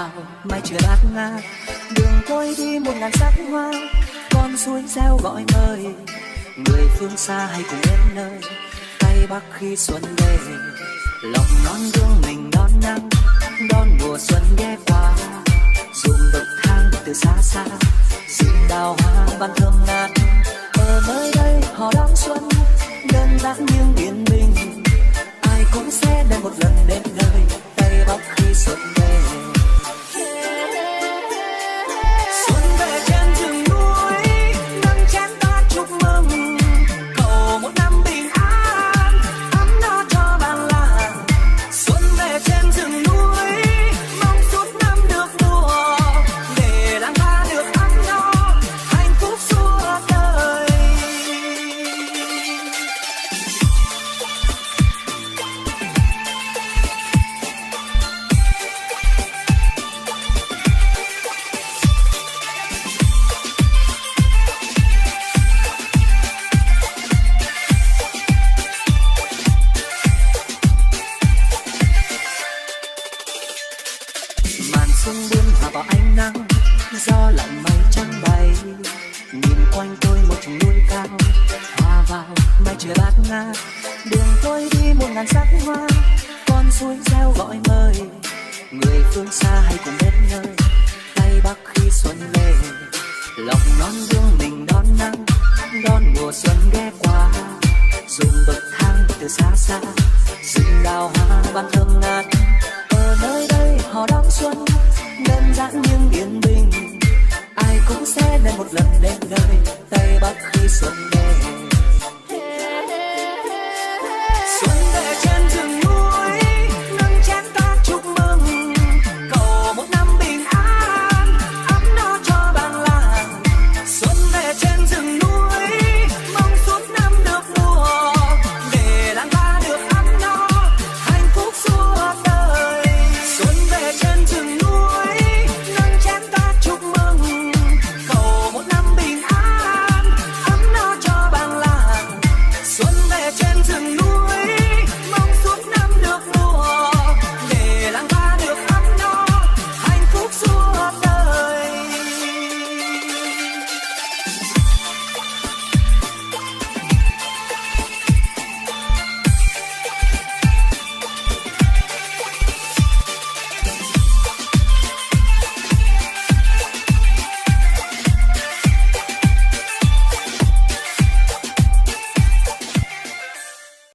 vào mây chưa bát ngát, đường tôi đi một ngàn sắc hoa, con suối reo gọi mời người phương xa hay cùng đến nơi tây bắc khi xuân về. Lòng non gương mình đón nắng đón mùa xuân ghé qua, dùng bậc thang từ xa xa rừng đào hoa ban thơm ngát. Ở nơi đây họ đón xuân đơn giản nhưng yên bình, ai cũng sẽ đến một lần đến nơi tây bắc khi xuân về. Xuân về trên rừng núi nâng chén ta chúc mừng, cầu một năm bình an ấm no cho bản làng. Xuân về trên rừng núi mong suốt năm được mùa, để làng ta được ấm no hạnh phúc suốt đời. Màn xuân buông hòa vào ánh nắng, gió lặng mây trắng bay, nhìn quanh tôi một chùm núi cao hòa vào mây trời bát ngát, đường tôi đi một ngàn sắc hoa, con suối reo gọi mời người phương xa hay cùng đến nơi tây bắc khi xuân về. Lòng non gương mình đón nắng đón mùa xuân ghé qua, dùng bậc thang từ xa xa rừng đào hoa ban thơm ngát.